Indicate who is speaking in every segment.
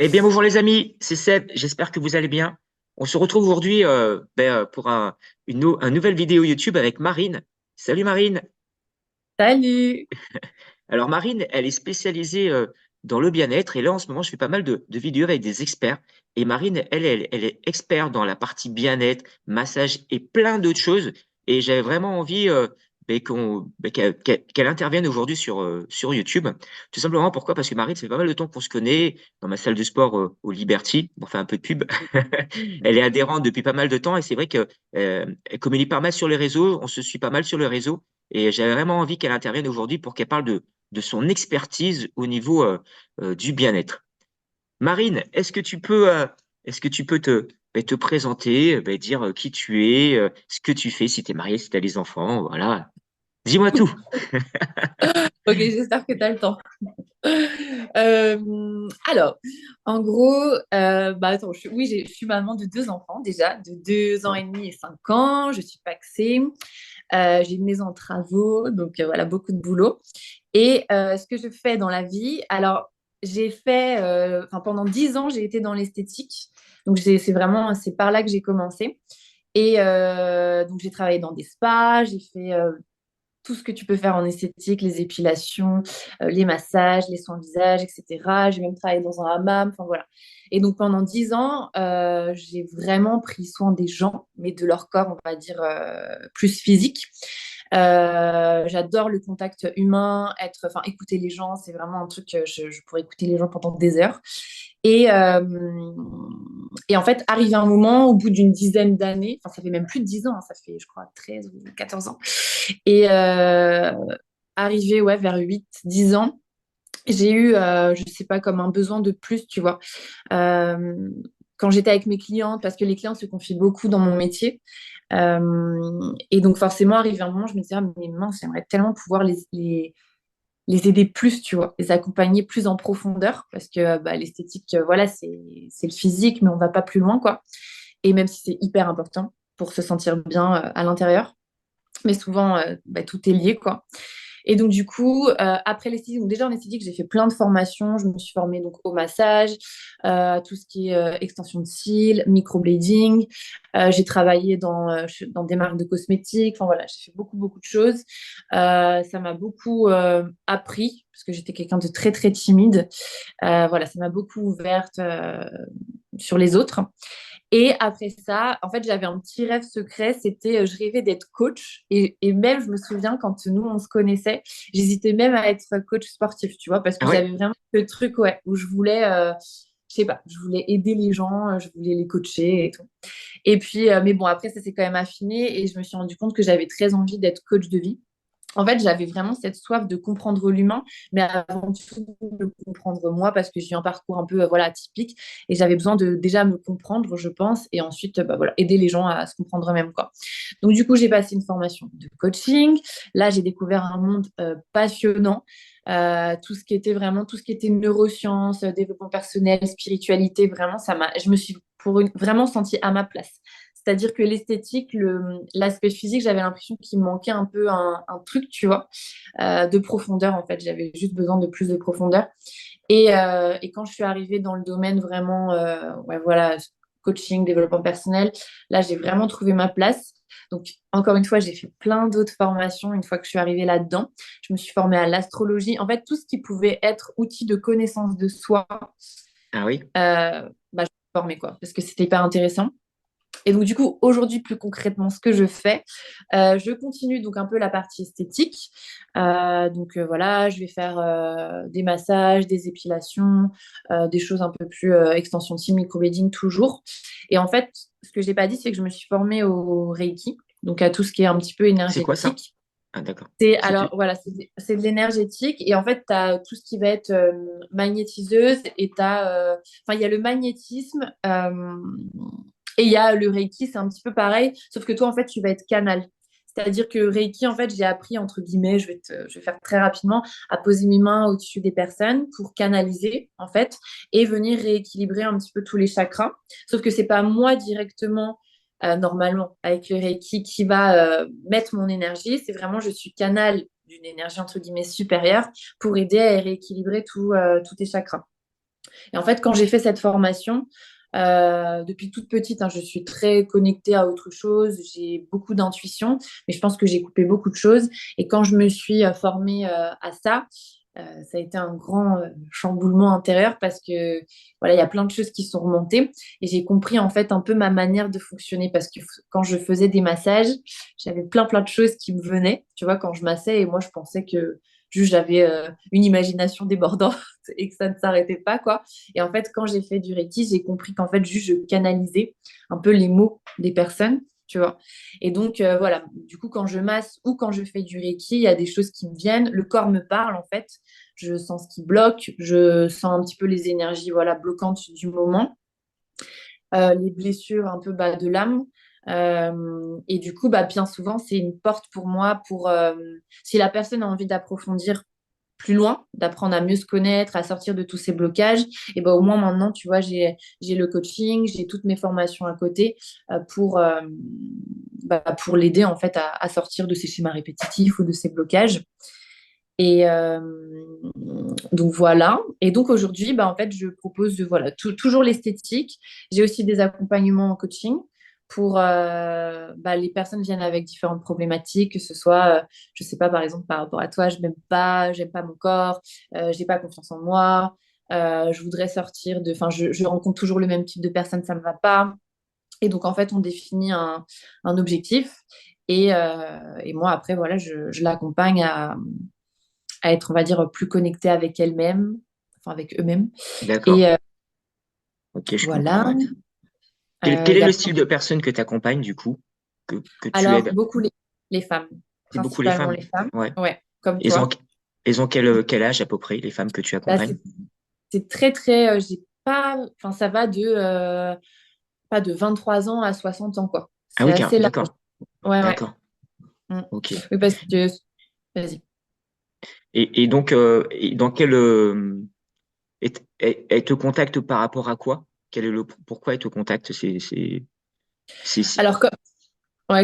Speaker 1: Eh bien, bonjour les amis, c'est Seb, j'espère que vous allez bien. On se retrouve aujourd'hui pour un nouvelle vidéo YouTube avec Marine. Salut Marine.
Speaker 2: Salut!
Speaker 1: Alors Marine, elle est spécialisée dans le bien-être et là en ce moment je fais pas mal de vidéos avec des experts. Et Marine, elle est experte dans la partie bien-être, massage et plein d'autres choses. Et j'avais vraiment envie qu'elle intervienne aujourd'hui sur YouTube. Tout simplement pourquoi? Parce que Marine, ça fait pas mal de temps qu'on se connaît dans ma salle de sport au Liberty. On fait un peu de pub. Elle est adhérente depuis pas mal de temps et c'est vrai que elle communique pas mal sur les réseaux, on se suit pas mal sur les réseaux. Et j'avais vraiment envie qu'elle intervienne aujourd'hui pour qu'elle parle de son expertise au niveau du bien-être. Marine, est-ce que tu peux te présenter, dire qui tu es, ce que tu fais, si tu es mariée, si tu as des enfants, voilà. Dis-moi tout.
Speaker 2: Ok, j'espère que tu as le temps. Alors, en gros, attends, oui, je suis maman de deux enfants déjà, de 2 ans et demi et 5 ans. Je suis paxée. J'ai une maison en travaux, donc voilà, beaucoup de boulot. Et ce que je fais dans la vie, alors, j'ai fait, pendant 10 ans, j'ai été dans l'esthétique. Donc, c'est par là que j'ai commencé. Et donc, j'ai travaillé dans des spas, j'ai fait tout ce que tu peux faire en esthétique, les épilations, les massages, les soins visage, etc. J'ai même travaillé dans un hammam, enfin voilà. Et donc pendant 10 ans, j'ai vraiment pris soin des gens, mais de leur corps, on va dire, plus physique. J'adore le contact humain, enfin, écouter les gens, c'est vraiment un truc que je pourrais écouter les gens pendant des heures. Et, euh, et en fait, arrive un moment, au bout d'une dizaine d'années, enfin, ça fait même plus de 10 ans, hein, ça fait, je crois, 13 ou 14 ans. Et arrivé ouais, vers 8 10 ans, j'ai eu, je sais pas, comme un besoin de plus, tu vois. Euh, Quand j'étais avec mes clientes, parce que les clients se confient beaucoup dans mon métier. Et donc, forcément, arrivé un moment, je me disais, ah, mais mince, j'aimerais tellement pouvoir les aider plus, tu vois, les accompagner plus en profondeur, parce que l'esthétique, voilà, c'est le physique, mais on va pas plus loin, quoi. Et même si c'est hyper important pour se sentir bien à l'intérieur, mais souvent, tout est lié, quoi. Et donc, du coup, après l'esthétique, donc déjà en esthétique, j'ai fait plein de formations. Je me suis formée donc au massage, tout ce qui est extension de cils, microblading. J'ai travaillé dans des marques de cosmétiques. Enfin voilà, j'ai fait beaucoup, beaucoup de choses. Ça m'a beaucoup appris parce que j'étais quelqu'un de très, très timide. Voilà, ça m'a beaucoup ouverte sur les autres. Et après ça, en fait, j'avais un petit rêve secret, c'était, je rêvais d'être coach. Et même, je me souviens, quand nous, on se connaissait, j'hésitais même à être coach sportif, tu vois, parce que
Speaker 1: Ah ouais?
Speaker 2: j'avais vraiment ce truc, ouais, où je voulais, je sais pas, je voulais aider les gens, je voulais les coacher et tout. Et puis, mais bon, après, ça s'est quand même affiné et je me suis rendu compte que j'avais très envie d'être coach de vie. En fait, j'avais vraiment cette soif de comprendre l'humain, mais avant tout de comprendre moi, parce que j'ai eu un parcours un peu voilà, atypique, et j'avais besoin de déjà me comprendre, je pense, et ensuite voilà, aider les gens à se comprendre eux-mêmes, quoi. Donc, du coup, j'ai passé une formation de coaching. Là, j'ai découvert un monde passionnant. Tout ce qui était neurosciences, développement personnel, spiritualité, vraiment, je me suis vraiment sentie à ma place. C'est-à-dire que l'esthétique, l'aspect physique, j'avais l'impression qu'il me manquait un peu un truc, tu vois, de profondeur en fait. J'avais juste besoin de plus de profondeur. Et quand je suis arrivée dans le domaine vraiment, ouais, voilà, coaching, développement personnel, là, j'ai vraiment trouvé ma place. Donc, encore une fois, j'ai fait plein d'autres formations une fois que je suis arrivée là-dedans. Je me suis formée à l'astrologie. En fait, tout ce qui pouvait être outil de connaissance de soi,
Speaker 1: Ah oui?
Speaker 2: je me suis formée, quoi, parce que c'était hyper intéressant. Et donc, du coup, aujourd'hui, plus concrètement, ce que je fais, je continue donc un peu la partie esthétique. Voilà, je vais faire des massages, des épilations, des choses un peu plus extension de cils, microblading toujours. Et en fait, ce que je n'ai pas dit, c'est que je me suis formée au Reiki, donc à tout ce qui est un petit peu
Speaker 1: C'est quoi ça?
Speaker 2: énergétique.
Speaker 1: Ah d'accord.
Speaker 2: Alors voilà, c'est de l'énergétique et en fait, tu as tout ce qui va être magnétiseuse et enfin, il y a le magnétisme et il y a le Reiki, c'est un petit peu pareil, sauf que toi, en fait, tu vas être canal. C'est-à-dire que Reiki, en fait, j'ai appris, entre guillemets, je vais faire très rapidement, à poser mes mains au-dessus des personnes pour canaliser, en fait, et venir rééquilibrer un petit peu tous les chakras. Sauf que c'est pas moi directement normalement avec le Reiki qui va mettre mon énergie. C'est vraiment, je suis canal d'une énergie entre guillemets supérieure pour aider à rééquilibrer tous tes chakras. Et en fait, quand j'ai fait cette formation, depuis toute petite, hein, je suis très connectée à autre chose, j'ai beaucoup d'intuition, mais je pense que j'ai coupé beaucoup de choses. Et quand je me suis formée à ça, ça a été un grand chamboulement intérieur parce que voilà, il y a plein de choses qui sont remontées et j'ai compris en fait un peu ma manière de fonctionner parce que quand je faisais des massages, j'avais plein de choses qui me venaient, tu vois, quand je massais et moi je pensais que juste j'avais une imagination débordante et que ça ne s'arrêtait pas quoi. Et en fait, quand j'ai fait du Reiki, j'ai compris qu'en fait juste je canalisais un peu les mots des personnes. Tu vois. Et donc, voilà, du coup, quand je masse ou quand je fais du Reiki, il y a des choses qui me viennent, le corps me parle en fait, je sens ce qui bloque, je sens un petit peu les énergies voilà, bloquantes du moment, les blessures un peu de l'âme. Et du coup, bien souvent, c'est une porte pour moi pour, si la personne a envie d'approfondir plus loin, d'apprendre à mieux se connaître, à sortir de tous ces blocages, et au moins maintenant, tu vois, j'ai le coaching, j'ai toutes mes formations à côté pour l'aider en fait à sortir de ces schémas répétitifs ou de ces blocages. Et donc voilà. Et donc aujourd'hui, en fait, je propose voilà, toujours l'esthétique. J'ai aussi des accompagnements en coaching pour les personnes viennent avec différentes problématiques, que ce soit, je sais pas, par exemple, par rapport à toi, je m'aime pas, j'aime pas mon corps, j'ai pas confiance en moi, je voudrais sortir de, enfin, je rencontre toujours le même type de personne, ça me va pas. Et donc en fait, on définit un objectif. Et moi, après, voilà, je l'accompagne à être, on va dire, plus connectés avec elles-mêmes, enfin avec eux-mêmes.
Speaker 1: D'accord.
Speaker 2: Et
Speaker 1: Ok, je
Speaker 2: voilà.
Speaker 1: comprends. Ouais. Quel
Speaker 2: Il
Speaker 1: est
Speaker 2: y
Speaker 1: le
Speaker 2: a
Speaker 1: style de personne que tu accompagnes, du coup, que tu
Speaker 2: alors
Speaker 1: aides?
Speaker 2: beaucoup les femmes,
Speaker 1: C'est beaucoup les
Speaker 2: principalement
Speaker 1: femmes?
Speaker 2: les femmes.
Speaker 1: Ouais.
Speaker 2: Ouais, comme
Speaker 1: Elles ont,
Speaker 2: toi.
Speaker 1: elles ont quel âge à peu près, les femmes que tu
Speaker 2: Là,
Speaker 1: accompagnes?
Speaker 2: c'est très très, j'ai pas, enfin ça va de pas de 23 ans à 60 ans quoi.
Speaker 1: Ah
Speaker 2: C'est
Speaker 1: oui,
Speaker 2: assez large.
Speaker 1: d'accord.
Speaker 2: Ouais ouais.
Speaker 1: D'accord.
Speaker 2: Mm.
Speaker 1: Ok.
Speaker 2: Oui parce que vas-y.
Speaker 1: Et donc, et dans quel, elle te contacte par rapport à quoi? Quel est pourquoi elle te contacte?
Speaker 2: Alors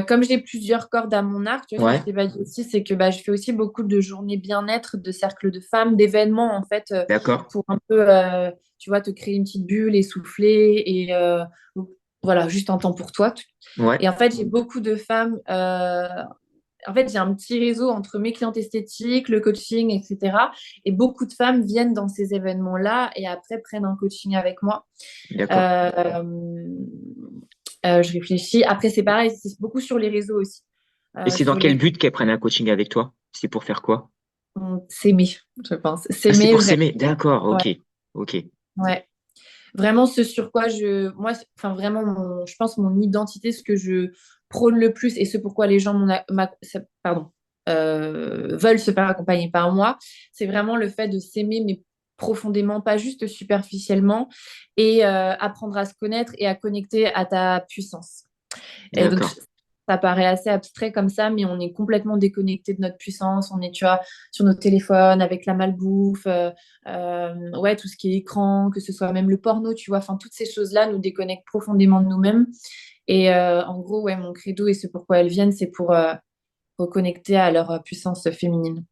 Speaker 2: comme j'ai plusieurs cordes à mon arc, tu vois, ce que je
Speaker 1: Ouais,
Speaker 2: t'ai pas dit aussi, c'est que je fais aussi beaucoup de journées bien-être, de cercles de femmes, d'événements, en fait,
Speaker 1: d'accord.
Speaker 2: pour un peu, tu vois, te créer une petite bulle et souffler, et voilà, juste un temps pour toi.
Speaker 1: Ouais,
Speaker 2: Et en fait, j'ai beaucoup de femmes, en fait, j'ai un petit réseau entre mes clientes esthétiques, le coaching, etc. Et beaucoup de femmes viennent dans ces événements-là et après prennent un coaching avec moi.
Speaker 1: d'accord.
Speaker 2: Euh, je réfléchis. Après, c'est pareil, c'est beaucoup sur les réseaux aussi.
Speaker 1: Et c'est dans
Speaker 2: Sur
Speaker 1: quel
Speaker 2: les
Speaker 1: but qu'elles prennent un coaching avec toi? C'est pour faire quoi?
Speaker 2: s'aimer, je pense.
Speaker 1: Ah, c'est
Speaker 2: S'aimer
Speaker 1: pour
Speaker 2: vraiment.
Speaker 1: s'aimer. D'accord,
Speaker 2: Ouais,
Speaker 1: ok. Ok.
Speaker 2: ouais. Vraiment ce sur quoi moi, enfin vraiment, je pense mon identité, ce que je prône le plus et ce pourquoi les gens pardon, veulent se faire accompagner par moi, c'est vraiment le fait de s'aimer, mais profondément, pas juste superficiellement, et apprendre à se connaître et à connecter à ta puissance. Et donc,
Speaker 1: D'accord.
Speaker 2: ça paraît assez abstrait comme ça, mais on est complètement déconnecté de notre puissance. On est, tu vois, sur nos téléphones avec la malbouffe, ouais, tout ce qui est écran, que ce soit même le porno, tu vois. Enfin, toutes ces choses-là nous déconnectent profondément de nous-mêmes. Et en gros, ouais, mon credo et ce pourquoi elles viennent, c'est pour reconnecter à leur puissance féminine.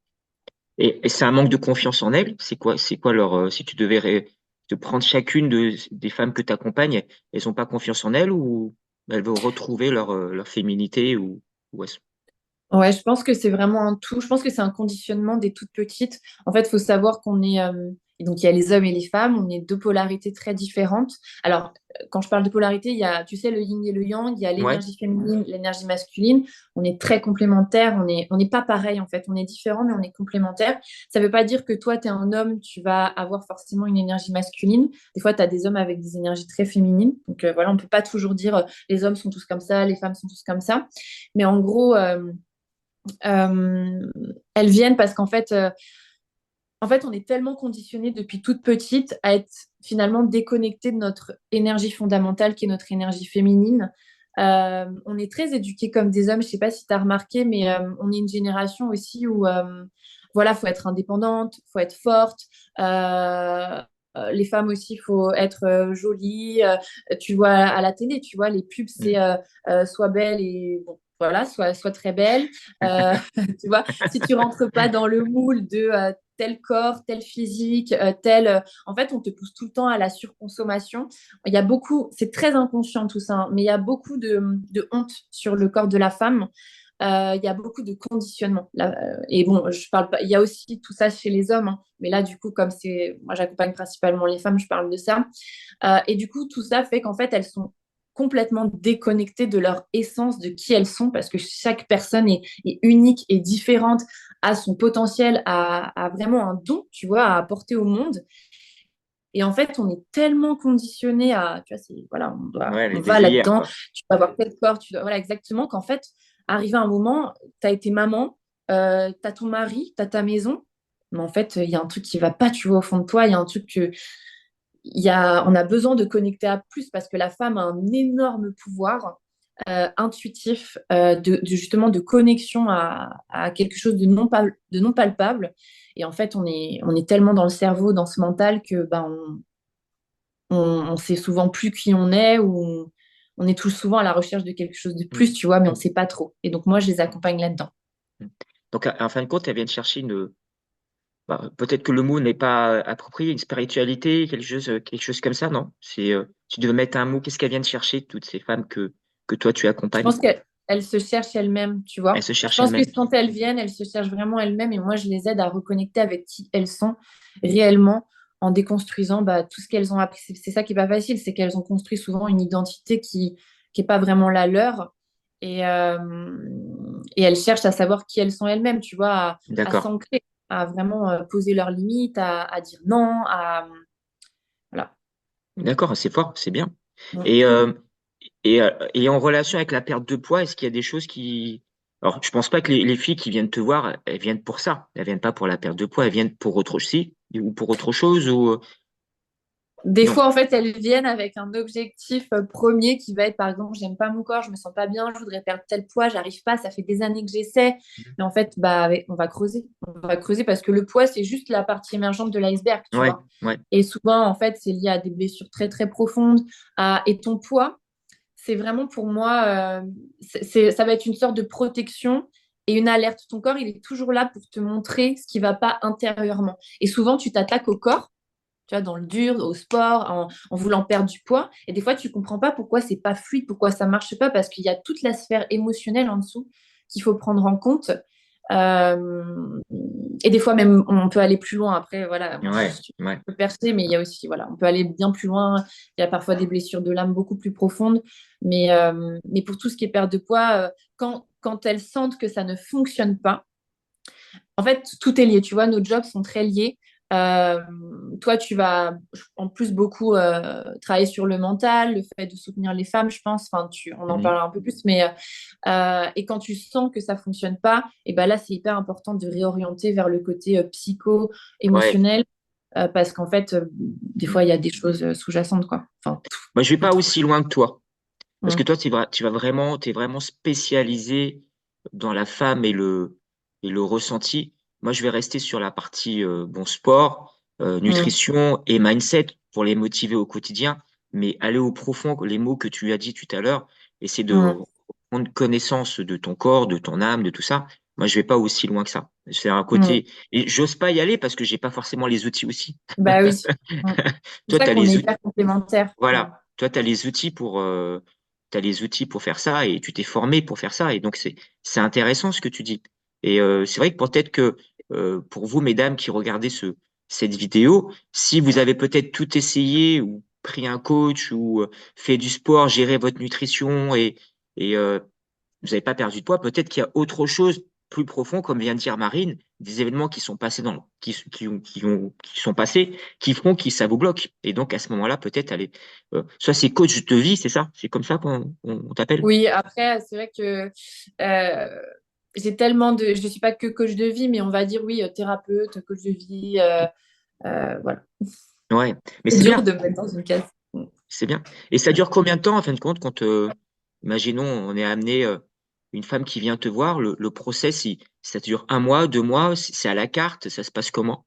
Speaker 1: Et c'est un manque de confiance en elles? C'est quoi leur, si tu devais te prendre chacune des femmes que tu accompagnes, elles ont pas confiance en elles ou elles veulent retrouver leur féminité ou
Speaker 2: Ouais, je pense que c'est vraiment un tout. Je pense que c'est un conditionnement des toutes petites. En fait, il faut savoir qu'on est. Et donc, il y a les hommes et les femmes. On est deux polarités très différentes. Alors, quand je parle de polarité, il y a, tu sais, le yin et le yang. Il y a
Speaker 1: ouais,
Speaker 2: l'énergie féminine, l'énergie masculine. On est très complémentaires. On n'est pas pareil, en fait. On est différents, mais on est complémentaires. Ça ne veut pas dire que toi, tu es un homme, tu vas avoir forcément une énergie masculine. Des fois, tu as des hommes avec des énergies très féminines. Donc, voilà, on ne peut pas toujours dire les hommes sont tous comme ça, les femmes sont tous comme ça. Mais en gros. Euh, elles viennent parce en fait, on est tellement conditionné depuis toute petite à être finalement déconnecté de notre énergie fondamentale qui est notre énergie féminine. On est très éduqués comme des hommes. Je sais pas si tu as remarqué, mais on est une génération aussi où voilà, faut être indépendante, faut être forte. Les femmes aussi, il faut être jolie. Tu vois à la télé, tu vois les pubs, c'est
Speaker 1: mm,
Speaker 2: sois belle et bon, voilà, sois très belle. Euh, tu vois, si tu rentres pas dans le moule de tel corps, tel physique, en fait, on te pousse tout le temps à la surconsommation. Il y a beaucoup, c'est très inconscient tout ça, hein, mais il y a beaucoup de honte sur le corps de la femme. Il y a beaucoup de conditionnement. Là, et bon, je parle pas. Il y a aussi tout ça chez les hommes, hein, mais là, du coup, comme c'est, moi, j'accompagne principalement les femmes, je parle de ça. Et du coup, tout ça fait qu'en fait, elles sont complètement déconnectées de leur essence, de qui elles sont, parce que chaque personne est unique et différente, a son potentiel, a vraiment un don, tu vois, à apporter au monde. Et en fait, on est tellement conditionné à, tu vois, voilà,
Speaker 1: Ouais,
Speaker 2: on
Speaker 1: les
Speaker 2: va
Speaker 1: œillères,
Speaker 2: là-dedans,
Speaker 1: quoi.
Speaker 2: tu vas avoir tel corps, voilà, exactement, qu'en fait, arrivé à un moment, tu as été maman, tu as ton mari, tu as ta maison, mais en fait, il y a un truc qui va pas, tu vois, au fond de toi, il y a un truc que, on a besoin de connecter à plus parce que la femme a un énorme pouvoir intuitif justement de connexion à quelque chose de non palpable. Et en fait, on est tellement dans le cerveau, dans ce mental que ben, on sait souvent plus qui on est ou on est tout souvent à la recherche de quelque chose de
Speaker 1: Mm.
Speaker 2: plus, tu vois, mais on sait pas trop. Et donc moi, je les accompagne là-dedans.
Speaker 1: Mm. Donc, en fin de compte, elle vient de chercher bah, peut-être que le mot n'est pas approprié, une spiritualité, quelque chose comme ça, non? Tu devais mettre un mot, qu'est-ce qu'elle vient de chercher, toutes ces femmes que toi tu
Speaker 2: Je
Speaker 1: accompagnes?
Speaker 2: pense qu'elles se cherchent elles-mêmes, tu
Speaker 1: Elles
Speaker 2: vois.
Speaker 1: se
Speaker 2: Je
Speaker 1: cherchent
Speaker 2: pense que
Speaker 1: elles-mêmes.
Speaker 2: quand elles viennent, elles se cherchent vraiment elles-mêmes et moi, je les aide à reconnecter avec qui elles sont réellement en déconstruisant bah, tout ce qu'elles ont appris. C'est ça qui est pas facile, c'est qu'elles ont construit souvent une identité qui est pas vraiment la leur et, euh, et elles cherchent à savoir qui elles sont elles-mêmes, tu vois, à
Speaker 1: D'accord.
Speaker 2: s'ancrer, à vraiment poser leurs limites, à dire non, voilà.
Speaker 1: D'accord, c'est fort, c'est bien.
Speaker 2: Mm.
Speaker 1: Et, euh, et en relation avec la perte de poids, est-ce qu'il y a des choses qui... Alors, je pense pas que les filles qui viennent te voir, elles viennent pour ça. Elles viennent pas pour la perte de poids, elles viennent pour autre chose, ou pour autre chose, ou...
Speaker 2: Des
Speaker 1: Non.
Speaker 2: fois, en fait, elles viennent avec un objectif premier qui va être, par exemple, j'aime pas mon corps, je me sens pas bien, je voudrais perdre tel poids, j'arrive pas, ça fait des années que j'essaie. Mais en fait, bah, on va creuser. On va creuser parce que le poids, c'est juste la partie émergente de l'iceberg, tu
Speaker 1: Ouais,
Speaker 2: vois.
Speaker 1: ouais.
Speaker 2: Et souvent, en fait, c'est lié à des blessures très, très profondes. Et ton poids, c'est vraiment pour moi, ça va être une sorte de protection et une alerte. Ton corps, il est toujours là pour te montrer ce qui va pas intérieurement. Et souvent, tu t'attaques au corps tu vois, dans le dur, au sport, en voulant perdre du poids. Et des fois, tu comprends pas pourquoi c'est pas fluide, pourquoi ça marche pas, parce qu'il y a toute la sphère émotionnelle en dessous qu'il faut prendre en compte. Euh, et des fois, même, on peut aller plus loin. Après, voilà, moi, je
Speaker 1: Ouais,
Speaker 2: suis
Speaker 1: ouais.
Speaker 2: un peu percée, mais il y a aussi, voilà, on peut aller bien plus loin. Il y a parfois des blessures de l'âme beaucoup plus profondes. Mais pour tout ce qui est perte de poids, quand elles sentent que ça ne fonctionne pas, en fait, tout est lié, tu vois, nos jobs sont très liés. Euh, Toi, tu vas en plus beaucoup travailler sur le mental, le fait de soutenir les femmes, je pense. Enfin, on en
Speaker 1: Mhm.
Speaker 2: parlera un peu plus, mais et quand tu sens que ça fonctionne pas, et ben là, c'est hyper important de réorienter vers le côté
Speaker 1: Ouais.
Speaker 2: psycho-émotionnel, parce qu'en fait, des
Speaker 1: Mm.
Speaker 2: fois, il y a des choses sous-jacentes, quoi. Enfin,
Speaker 1: Moi, je vais
Speaker 2: tout,
Speaker 1: pas
Speaker 2: tout.
Speaker 1: aussi loin que toi. Parce que
Speaker 2: Mm.
Speaker 1: toi, t'es vraiment spécialisé dans la femme et le ressenti. Moi, je vais rester sur la partie bon sport,
Speaker 2: Mm.
Speaker 1: nutrition et mindset pour les motiver au quotidien, mais aller au profond, les mots que tu as dit tout à l'heure, essayer de
Speaker 2: Mm.
Speaker 1: prendre connaissance de ton corps, de ton âme, de tout ça. Moi, je vais pas aussi loin que ça. C'est un
Speaker 2: Mm.
Speaker 1: côté, et j'ose pas y aller parce que j'ai pas forcément les outils aussi.
Speaker 2: Bah oui. Mm. C'est
Speaker 1: Toi,
Speaker 2: ça
Speaker 1: tu as
Speaker 2: qu'on est
Speaker 1: les outils.
Speaker 2: hyper complémentaires. Mm.
Speaker 1: Voilà, toi, t'as les outils pour faire ça et tu t'es formé pour faire ça. Et donc, c'est intéressant ce que tu dis. Et c'est vrai que peut-être que pour vous, mesdames qui regardez cette vidéo, si vous avez peut-être tout essayé ou pris un coach ou fait du sport, géré votre nutrition et vous n'avez pas perdu de poids, peut-être qu'il y a autre chose plus profond, comme vient de dire Marine, des événements qui sont passés qui sont passés, qui feront que ça vous bloque. Et donc, à ce moment-là, peut-être aller, soit c'est coach de vie, c'est ça? C'est comme ça on t'appelle?
Speaker 2: Oui, après, c'est vrai que euh, je ne suis pas que coach de vie, mais on va dire oui, thérapeute, coach de vie, voilà.
Speaker 1: Ouais, mais
Speaker 2: C'est
Speaker 1: c'est
Speaker 2: dur
Speaker 1: bien,
Speaker 2: de me mettre dans une case.
Speaker 1: c'est bien. Et ça dure combien de temps, en fin de compte, quand, imaginons, on est amené, une femme qui vient te voir, le process, ça dure un mois, 2 mois, c'est à la carte, ça se passe comment?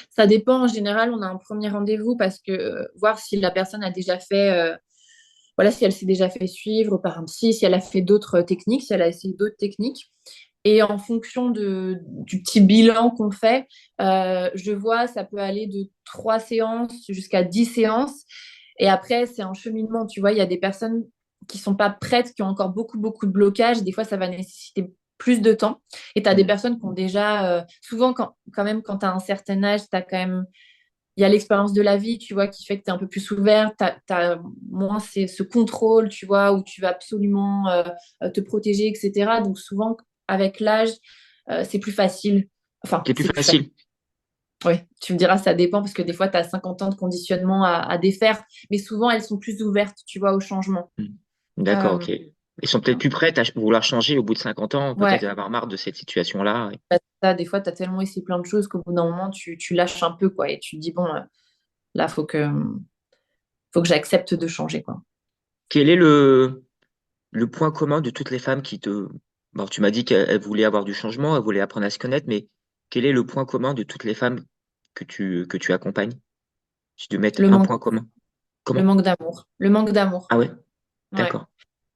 Speaker 2: Ça dépend, en général, on a un premier rendez-vous parce que voir si la personne a déjà fait voilà, si elle s'est déjà fait suivre par un psy, si elle a fait d'autres techniques, si elle a essayé d'autres techniques. Et en fonction du petit bilan qu'on fait, je vois, ça peut aller de 3 séances jusqu'à 10 séances. Et après, c'est un cheminement. Tu vois, il y a des personnes qui sont pas prêtes, qui ont encore beaucoup, beaucoup de blocages. Des fois, ça va nécessiter plus de temps. Et tu as des
Speaker 1: Mm.
Speaker 2: personnes qui ont déjà, souvent, quand même, quand tu as un certain âge, tu as quand même, il y a l'expérience de la vie, tu vois, qui fait que tu es un peu plus ouverte, tu as moins ce contrôle, tu vois, où tu vas absolument te protéger, etc. Donc souvent, avec l'âge, c'est plus facile. Enfin,
Speaker 1: C'est plus
Speaker 2: c'est plus facile.
Speaker 1: facile.
Speaker 2: Oui, tu me diras, ça dépend, parce que des fois, tu as 50 ans de conditionnement à défaire, mais souvent, elles sont plus ouvertes, tu vois, au changement.
Speaker 1: Mm. D'accord,
Speaker 2: Euh,
Speaker 1: ok. Ils sont peut-être plus prêts à vouloir changer au bout de 50 ans, peut-être
Speaker 2: ouais,
Speaker 1: en avoir marre de cette situation-là.
Speaker 2: des fois, tu as tellement essayé plein de choses qu'au bout d'un moment, tu lâches un peu, quoi, et tu te dis, bon, là, faut que j'accepte de changer, quoi.
Speaker 1: Quel est le point commun de toutes les femmes qui te... Bon, tu m'as dit qu'elles voulaient avoir du changement, elles voulaient apprendre à se connaître, mais quel est le point commun de toutes les femmes que tu accompagnes? Si tu devais mettre
Speaker 2: Le
Speaker 1: un
Speaker 2: manque,
Speaker 1: point commun.
Speaker 2: le
Speaker 1: Comment?
Speaker 2: manque d'amour. Le manque d'amour.
Speaker 1: Ah ouais,
Speaker 2: Ouais.
Speaker 1: d'accord.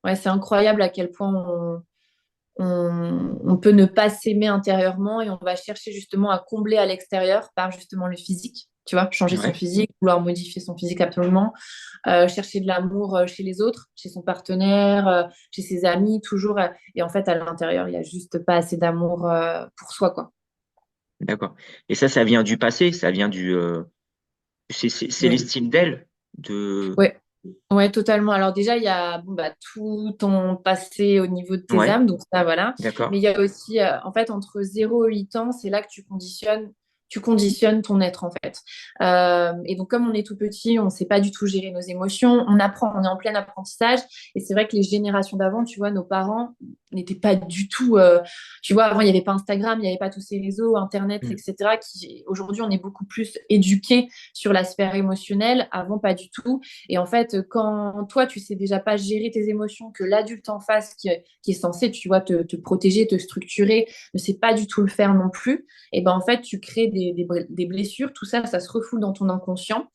Speaker 2: Ouais, c'est incroyable à quel point on peut ne pas s'aimer intérieurement et on va chercher justement à combler à l'extérieur par justement le physique. Tu vois, changer son
Speaker 1: Ouais,
Speaker 2: physique, vouloir modifier son physique absolument, chercher de l'amour chez les autres, chez son partenaire, chez ses amis, toujours. Et en fait, à l'intérieur, il n'y a juste pas assez d'amour pour soi, quoi.
Speaker 1: d'accord. Et ça vient du passé, ça vient du... c'est
Speaker 2: Oui.
Speaker 1: l'estime d'elle, de...
Speaker 2: Ouais, ouais, totalement. Alors déjà, il y a bon, bah, tout ton passé au niveau de tes
Speaker 1: Ouais,
Speaker 2: âmes, donc ça, voilà. Mais
Speaker 1: d'accord.
Speaker 2: il y a aussi, en fait, entre 0 et 8 ans, c'est là que tu conditionnes ton être, en fait. Et donc, comme on est tout petit, on ne sait pas du tout gérer nos émotions, on apprend, on est en plein apprentissage. Et c'est vrai que les générations d'avant, tu vois, nos parents n'étaient pas du tout... tu vois, avant, il n'y avait pas Instagram, il n'y avait pas tous ces réseaux, Internet,
Speaker 1: Mm,
Speaker 2: etc. Aujourd'hui, on est beaucoup plus éduqués sur la sphère émotionnelle. Avant, pas du tout. Et en fait, quand toi, tu sais déjà pas gérer tes émotions, que l'adulte en face qui est censé, tu vois, te protéger, te structurer, ne sait pas du tout le faire non plus, et ben en fait, tu crées des blessures, tout ça, ça se refoule dans ton inconscient.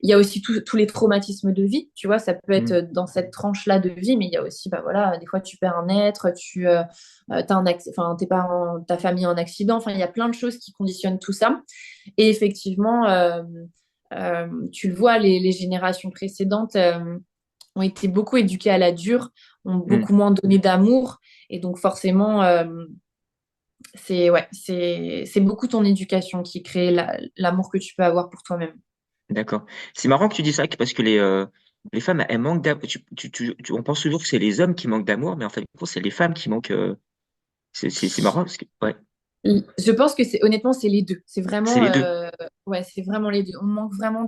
Speaker 2: Il y a aussi tous les traumatismes de vie, tu vois, ça peut être
Speaker 1: mm,
Speaker 2: dans cette tranche-là de vie, mais il y a aussi, bah voilà, des fois tu perds un être, enfin, tes parents, ta famille a un accident, enfin, il y a plein de choses qui conditionnent tout ça. Et effectivement, tu le vois, les générations précédentes ont été beaucoup éduquées à la dure, ont
Speaker 1: mm.
Speaker 2: beaucoup moins donné d'amour. Et donc, forcément, c'est ouais, c'est beaucoup ton éducation qui crée l'amour que tu peux avoir pour toi-même.
Speaker 1: D'accord. C'est marrant que tu dis ça, parce que les femmes, elles manquent d'amour. On pense toujours que c'est les hommes qui manquent d'amour, mais en fait, c'est les femmes qui manquent. C'est marrant parce que, ouais,
Speaker 2: Je pense que honnêtement, c'est les deux. C'est
Speaker 1: c'est
Speaker 2: vraiment,
Speaker 1: les deux.
Speaker 2: ouais, c'est vraiment les deux. On manque vraiment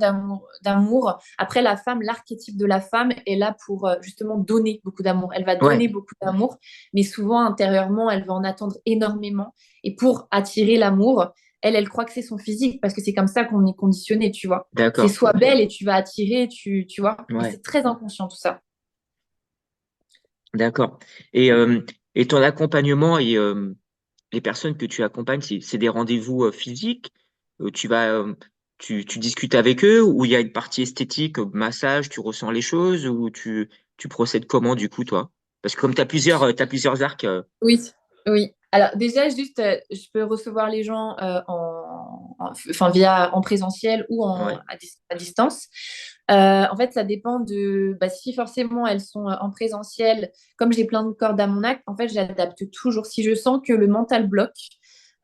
Speaker 2: d'amour. Après, la femme, l'archétype de la femme est là pour justement donner beaucoup d'amour. Elle va donner
Speaker 1: Ouais,
Speaker 2: beaucoup d'amour, mais souvent intérieurement, elle va en attendre énormément. Et pour attirer l'amour, elle croit que c'est son physique parce que c'est comme ça qu'on est conditionné, tu vois. C'est
Speaker 1: d'accord.
Speaker 2: soit belle et tu vas attirer, tu vois. Mais
Speaker 1: Ouais,
Speaker 2: c'est très inconscient tout ça.
Speaker 1: d'accord. Et ton accompagnement et les personnes que tu accompagnes, c'est des rendez-vous physiques? Tu vas, tu discutes avec eux, ou il y a une partie esthétique, massage, tu ressens les choses, ou tu procèdes comment du coup, toi? Parce que comme t'as plusieurs arcs.
Speaker 2: Oui, oui. Alors déjà, juste, je peux recevoir les gens enfin, en présentiel ou
Speaker 1: Ouais,
Speaker 2: à distance. En fait, ça dépend de bah, si forcément elles sont en présentiel, comme j'ai plein de cordes à mon acte, en fait, j'adapte toujours. Si je sens que le mental bloque,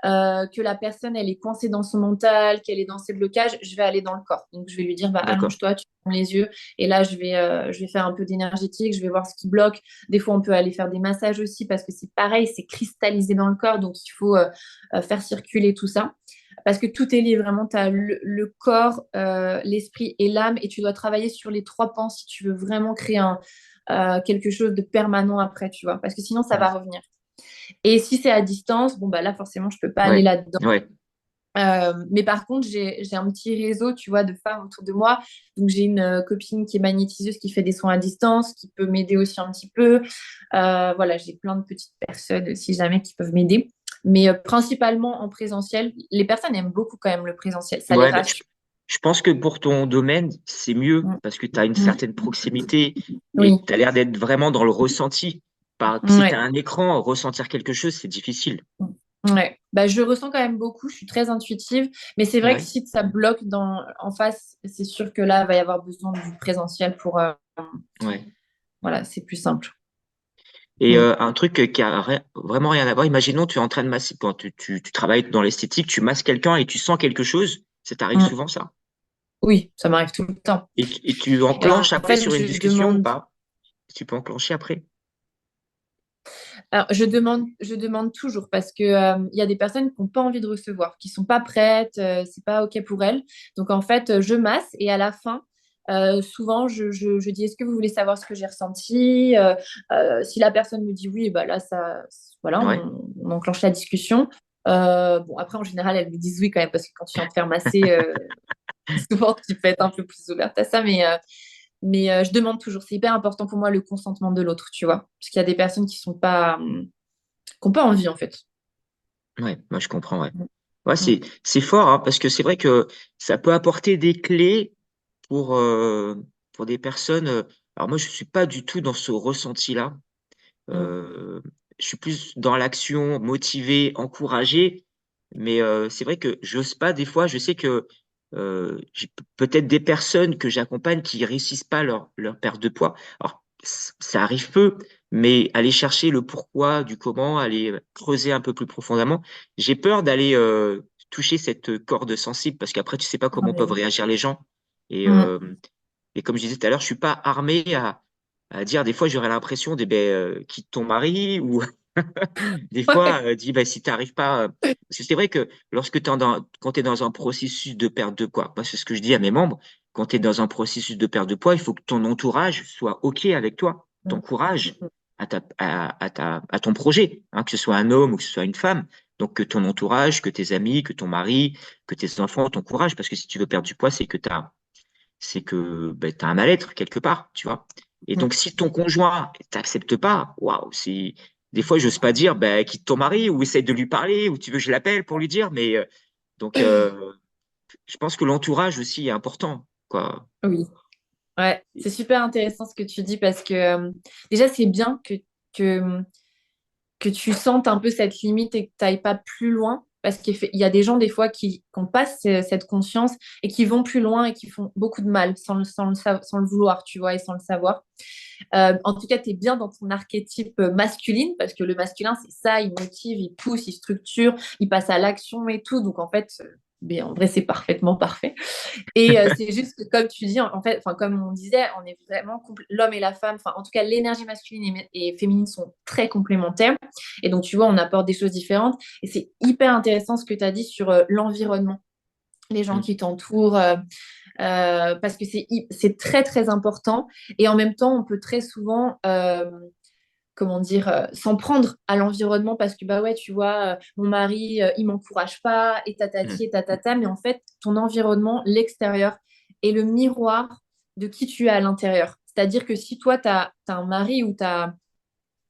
Speaker 2: que la personne, elle est coincée dans son mental, qu'elle est dans ses blocages, je vais aller dans le corps. Donc, je vais lui dire, bah,
Speaker 1: d'accord.
Speaker 2: allonge-toi, tu fermes les yeux. Et là, je vais faire un peu d'énergétique, je vais voir ce qui bloque. Des fois, on peut aller faire des massages aussi parce que c'est pareil, c'est cristallisé dans le corps. Donc, il faut faire circuler tout ça. Parce que tout est lié, vraiment, tu as le corps, l'esprit et l'âme. Et tu dois travailler sur les 3 pans si tu veux vraiment créer quelque chose de permanent après, tu vois. Parce que sinon, ça
Speaker 1: Mm.
Speaker 2: va revenir. Et si c'est à distance, bon, bah là, forcément, je peux pas aller
Speaker 1: Ouais,
Speaker 2: là-dedans.
Speaker 1: ouais,
Speaker 2: Mais par contre, j'ai un petit réseau, tu vois, de femmes autour de moi. Donc, j'ai une copine qui est magnétiseuse, qui fait des soins à distance, qui peut m'aider aussi un petit peu. Voilà, j'ai plein de petites personnes, si jamais, qui peuvent m'aider. Mais principalement en présentiel. Les personnes aiment beaucoup quand même le présentiel. Ça les
Speaker 1: ouais.
Speaker 2: rassure.
Speaker 1: Je pense que pour ton domaine, c'est mieux
Speaker 2: Mm,
Speaker 1: parce que tu as une
Speaker 2: mm.
Speaker 1: certaine proximité et
Speaker 2: Oui,
Speaker 1: tu as l'air d'être vraiment dans le ressenti. Si tu
Speaker 2: ouais.
Speaker 1: as un écran, ressentir quelque chose, c'est difficile.
Speaker 2: Ouais. Bah, je le ressens quand même beaucoup, je suis très intuitive, mais c'est vrai que
Speaker 1: Ouais,
Speaker 2: si ça bloque en face, c'est sûr que là, il va y avoir besoin du présentiel pour...
Speaker 1: ouais.
Speaker 2: voilà, c'est plus simple.
Speaker 1: Et
Speaker 2: Mm,
Speaker 1: un truc qui a vraiment rien à voir, imaginons tu es en train de masser, quand tu travailles dans l'esthétique, tu masses quelqu'un et tu sens quelque chose, ça t'arrive
Speaker 2: mm.
Speaker 1: souvent ça?
Speaker 2: Oui, ça m'arrive tout le temps.
Speaker 1: Et tu
Speaker 2: Et en
Speaker 1: enclenches après
Speaker 2: fait,
Speaker 1: sur une
Speaker 2: je
Speaker 1: discussion ou
Speaker 2: demande...
Speaker 1: pas? Tu peux enclencher après?
Speaker 2: Alors, je demande toujours parce que, il y a des personnes qui n'ont pas envie de recevoir, qui sont pas prêtes, c'est pas OK pour elles. Donc, en fait, je masse et à la fin, souvent, je dis, est-ce que vous voulez savoir ce que j'ai ressenti? Si la personne me dit oui, bah là, voilà,
Speaker 1: Ouais,
Speaker 2: on enclenche la discussion. Bon, après, en général, elles me disent oui quand même parce que quand tu viens te faire masser, souvent, tu peux être un peu plus ouverte à ça, mais je demande toujours. C'est hyper important pour moi le consentement de l'autre, tu vois. Parce qu'il y a des personnes qui n'ont pas envie, en fait.
Speaker 1: ouais, moi je comprends, ouais. Ouais,
Speaker 2: Mm,
Speaker 1: c'est fort, hein, parce que c'est vrai que ça peut apporter des clés pour, euh, pour des personnes. Alors moi, je suis pas du tout dans ce ressenti-là.
Speaker 2: mm,
Speaker 1: Euh, je suis plus dans l'action, motivé, encouragé. Mais c'est vrai que j'ose pas des fois. Je sais que j'ai peut-être des personnes que j'accompagne qui réussissent pas leur perte de poids. Alors, ça arrive peu, mais aller chercher le pourquoi, du comment, aller creuser un peu plus profondément. J'ai peur d'aller toucher cette corde sensible parce qu'après, tu sais pas comment peuvent
Speaker 2: ouais.
Speaker 1: réagir les gens. Et,
Speaker 2: Mm.
Speaker 1: euh, et comme je disais tout à l'heure, je suis pas armé à dire, des fois, j'aurais l'impression quitte ton mari ou des fois,
Speaker 2: Ouais.
Speaker 1: dis, si tu n'arrives pas. Parce que c'est vrai que quand tu es dans un processus de perte de poids, moi, c'est ce que je dis à mes membres, quand tu es dans un processus de perte de poids, il faut que ton entourage soit OK avec toi,
Speaker 2: Mm,
Speaker 1: t'encourage à ton projet, hein, que ce soit un homme ou que ce soit une femme. Donc, que ton entourage, que tes amis, que ton mari, que tes enfants t'encouragent. Parce que si tu veux perdre du poids, t'as un mal-être quelque part, tu vois. Et
Speaker 2: mm.
Speaker 1: donc, si ton conjoint t'accepte pas, waouh, c'est des fois, j'ose pas dire, quitte ton mari ou essaye de lui parler ou tu veux que je l'appelle pour lui dire, mais donc, je pense que l'entourage aussi est important, quoi.
Speaker 2: Oui, ouais, c'est super intéressant ce que tu dis parce que déjà, c'est bien que, que tu sentes un peu cette limite et que tu n'ailles pas plus loin. Parce qu'il y a des gens, des fois, qui ont pas cette conscience et qui vont plus loin et qui font beaucoup de mal sans le vouloir, tu vois, et sans le savoir. En tout cas, tu es bien dans ton archétype masculine parce que le masculin, c'est ça, il motive, il pousse, il structure, il passe à l'action et tout. Donc, en fait, mais en vrai, c'est parfaitement parfait. Et c'est juste que, comme tu dis, en fait, enfin, comme on disait, on est vraiment l'homme et la femme, enfin, en tout cas, l'énergie masculine et féminine sont très complémentaires. Et donc, tu vois, on apporte des choses différentes. Et c'est hyper intéressant ce que tu as dit sur l'environnement, les gens
Speaker 1: Mm.
Speaker 2: qui t'entourent, parce que c'est très, très important. Et en même temps, on peut très souvent comment dire, s'en prendre à l'environnement parce que, bah ouais, tu vois, mon mari, il m'encourage pas, et tatati,
Speaker 1: Mm.
Speaker 2: et tatata, mais en fait, ton environnement, l'extérieur, est le miroir de qui tu es à l'intérieur. C'est-à-dire que si toi, tu as un mari ou tu as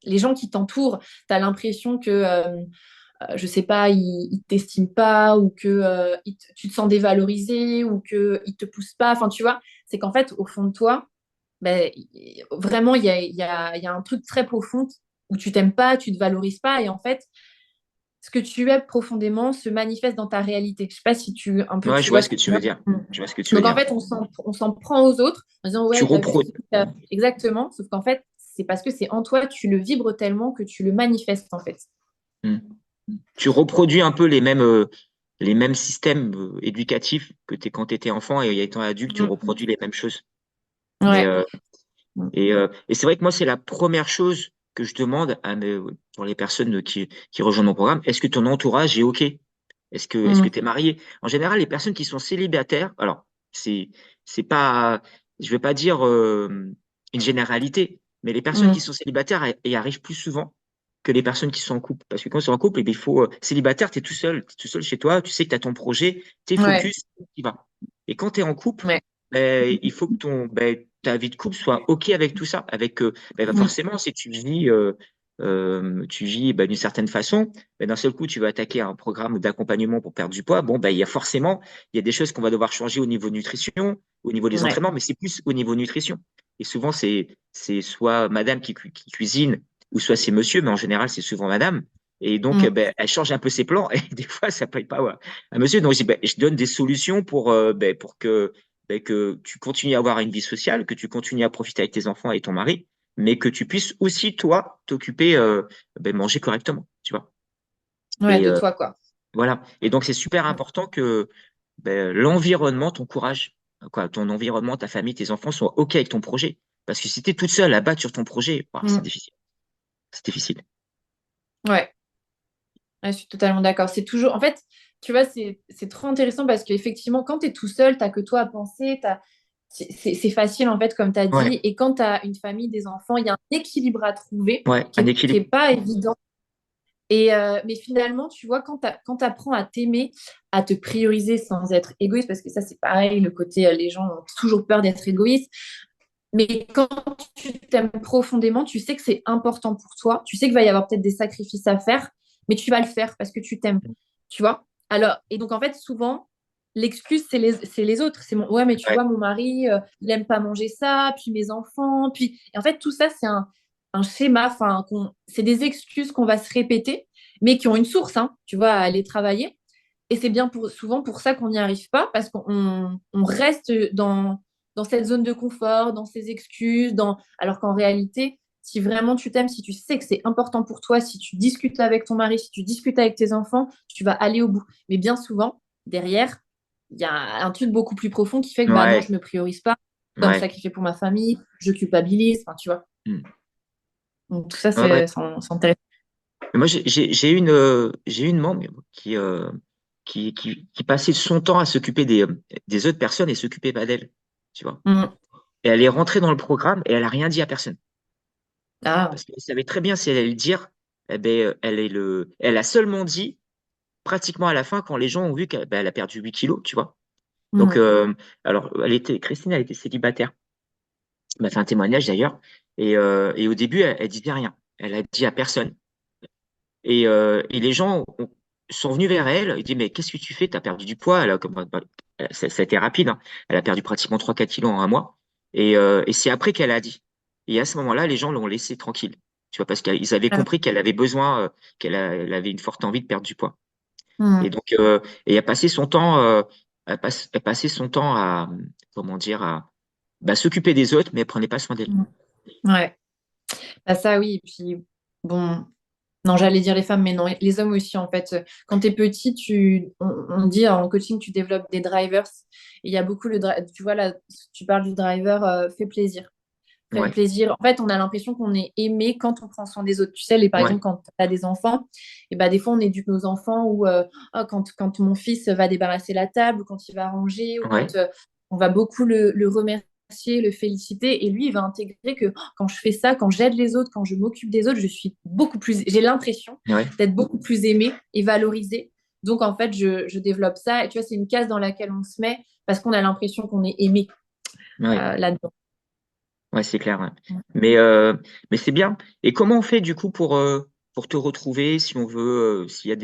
Speaker 2: les gens qui t'entourent, tu as l'impression que, je sais pas, ils t'estiment pas ou que tu te sens dévalorisé ou qu'ils te poussent pas, enfin, tu vois, c'est qu'en fait, au fond de toi, ben, vraiment, il y a un truc très profond où tu t'aimes pas, tu te valorises pas, et en fait, ce que tu es profondément se manifeste dans ta réalité. Je sais pas si un peu,
Speaker 1: Ouais,
Speaker 2: tu
Speaker 1: je vois
Speaker 2: vois
Speaker 1: ce
Speaker 2: ce
Speaker 1: que
Speaker 2: que
Speaker 1: tu
Speaker 2: je veux
Speaker 1: veux
Speaker 2: dire.
Speaker 1: dire. Je vois ce que tu veux
Speaker 2: Donc en
Speaker 1: dire.
Speaker 2: fait, on s'en prend aux autres en disant
Speaker 1: Tu
Speaker 2: ouais, t'as vu ce
Speaker 1: reproduis.
Speaker 2: truc, exactement. Sauf qu'en fait, c'est parce que c'est en toi, tu le vibres tellement que tu le manifestes en fait.
Speaker 1: Tu reproduis un peu les mêmes systèmes éducatifs que quand tu étais enfant et étant adulte, tu
Speaker 2: Mm.
Speaker 1: reproduis les mêmes choses. Mais,
Speaker 2: Ouais.
Speaker 1: et c'est vrai que moi, c'est la première chose que je demande pour les personnes qui rejoignent mon programme. Est-ce que ton entourage est OK? Est-ce que
Speaker 2: Mm.
Speaker 1: tu es marié? En général, les personnes qui sont célibataires, alors, c'est pas, je vais pas dire une généralité, mais les personnes qui
Speaker 2: Mm.
Speaker 1: sont célibataires y arrivent plus souvent que les personnes qui sont en couple. Parce que quand ils sont en couple, eh bien, il faut, célibataire, t'es tout seul chez toi, tu sais que tu as ton projet, tu es
Speaker 2: Ouais.
Speaker 1: focus, tu y vas. Et quand tu es en couple,
Speaker 2: Ouais.
Speaker 1: il faut que ta vie de couple soit OK avec tout ça. Avec,
Speaker 2: Mm.
Speaker 1: forcément, si tu vis tu vis d'une certaine façon, ben, d'un seul coup, tu vas attaquer un programme d'accompagnement pour perdre du poids. Bon, ben, il y a des choses qu'on va devoir changer au niveau nutrition, au niveau des
Speaker 2: Ouais.
Speaker 1: entraînements, mais c'est plus au niveau nutrition. Et souvent, c'est soit madame qui cuisine, ou soit c'est monsieur, mais en général, c'est souvent madame. Et donc,
Speaker 2: Mm.
Speaker 1: ben, elle change un peu ses plans, et des fois, ça ne paye pas ouais, à monsieur. Donc, je donne des solutions pour que tu continues à avoir une vie sociale, que tu continues à profiter avec tes enfants et ton mari, mais que tu puisses aussi, toi, t'occuper, manger correctement, tu vois.
Speaker 2: Ouais,
Speaker 1: Et
Speaker 2: de toi, quoi.
Speaker 1: voilà. Et donc, c'est super important que l'environnement t'encourage, quoi. Ton environnement, ta famille, tes enfants soient OK avec ton projet. Parce que si tu es toute seule à battre sur ton projet, ouah, c'est
Speaker 2: Mm.
Speaker 1: difficile. C'est difficile.
Speaker 2: Ouais. Ouais, je suis totalement d'accord. C'est toujours, en fait, tu vois, c'est trop intéressant parce qu'effectivement, quand tu es tout seul, tu que toi à penser, c'est facile, en fait, comme tu as
Speaker 1: Ouais,
Speaker 2: dit. Et quand tu as une famille, des enfants, il y a un équilibre à trouver
Speaker 1: ouais,
Speaker 2: qui
Speaker 1: un
Speaker 2: est
Speaker 1: équilibre.
Speaker 2: pas évident. Mais finalement, tu vois, quand tu apprends à t'aimer, à te prioriser sans être égoïste, parce que ça, c'est pareil, le côté, les gens ont toujours peur d'être égoïstes. Mais quand tu t'aimes profondément, tu sais que c'est important pour toi. Tu sais qu'il va y avoir peut-être des sacrifices à faire, mais tu vas le faire parce que tu t'aimes. Tu vois? Alors, et donc, en fait, souvent, l'excuse, c'est les autres. Ouais, mais tu
Speaker 1: Ouais,
Speaker 2: vois, mon mari, il aime pas manger ça, puis mes enfants, puis. Et en fait, tout ça, c'est un schéma, enfin, c'est des excuses qu'on va se répéter, mais qui ont une source, hein, tu vois, à aller travailler. Et c'est bien souvent pour ça qu'on n'y arrive pas, parce qu'on reste dans cette zone de confort, dans ces excuses, alors qu'en réalité, si vraiment tu t'aimes, si tu sais que c'est important pour toi, si tu discutes avec ton mari, si tu discutes avec tes enfants, tu vas aller au bout. Mais bien souvent, derrière, il y a un truc beaucoup plus profond qui fait que bah non,
Speaker 1: ouais,
Speaker 2: je me priorise pas, je dois me
Speaker 1: ouais.
Speaker 2: sacrifier pour ma famille, je culpabilise, enfin, tu vois.
Speaker 1: Hmm.
Speaker 2: Donc tout ça,
Speaker 1: Ouais, ouais.
Speaker 2: c'est intéressant.
Speaker 1: Mais moi, j'ai une membre qui passait son temps à s'occuper des autres personnes et s'occupait pas d'elle, tu vois.
Speaker 2: Mm.
Speaker 1: Et elle est rentrée dans le programme et elle a rien dit à personne.
Speaker 2: Ah,
Speaker 1: Parce qu'elle savait très bien si elle allait le dire, elle a seulement dit pratiquement à la fin quand les gens ont vu qu'elle a perdu 8 kilos, tu vois. Donc,
Speaker 2: mm.
Speaker 1: alors, Christine, elle était célibataire. Elle m'a fait un témoignage d'ailleurs. Et au début, elle disait rien. Elle a dit à personne. Et les gens sont venus vers elle. Ils disent, mais qu'est-ce que tu fais? Tu as perdu du poids. Ça a été rapide, hein. Elle a perdu pratiquement 3-4 kilos en un mois. Et c'est après qu'elle a dit. Et à ce moment-là, les gens l'ont laissée tranquille. Tu vois, parce qu'ils avaient
Speaker 2: Ah,
Speaker 1: compris qu'elle avait besoin, elle avait une forte envie de perdre du poids. Et
Speaker 2: mm.
Speaker 1: donc, et elle passait son temps, elle passait son temps à, comment dire, à s'occuper des autres, mais elle prenait pas soin d'elle.
Speaker 2: Mm. Ouais. Bah, ça, oui. Et puis, bon. Non, j'allais dire les femmes, mais non, les hommes aussi, en fait. Quand tu es petit, on dit en coaching, tu développes des drivers. Et il y a beaucoup tu vois, là, tu parles du driver, fait plaisir. Fait
Speaker 1: Ouais,
Speaker 2: plaisir. En fait, on a l'impression qu'on est aimé quand on prend soin des autres. Tu sais, par
Speaker 1: ouais,
Speaker 2: exemple, quand tu as des enfants, et bah, des fois, on éduque nos enfants ou ah, quand mon fils va débarrasser la table, ou quand il va ranger, ou
Speaker 1: ouais,
Speaker 2: quand on va beaucoup le remercier, le féliciter. Et lui, il va intégrer que oh, quand je fais ça, quand j'aide les autres, quand je m'occupe des autres, j'ai l'impression
Speaker 1: ouais,
Speaker 2: d'être beaucoup plus aimée et valorisée. Donc, en fait, je développe ça. Et tu vois, c'est une case dans laquelle on se met parce qu'on a l'impression qu'on est aimé
Speaker 1: ouais.
Speaker 2: là-dedans.
Speaker 1: Ouais, c'est clair. Ouais. Mais, euh, mais c'est bien. Et comment on fait du coup pour te retrouver, si on veut, s'il y a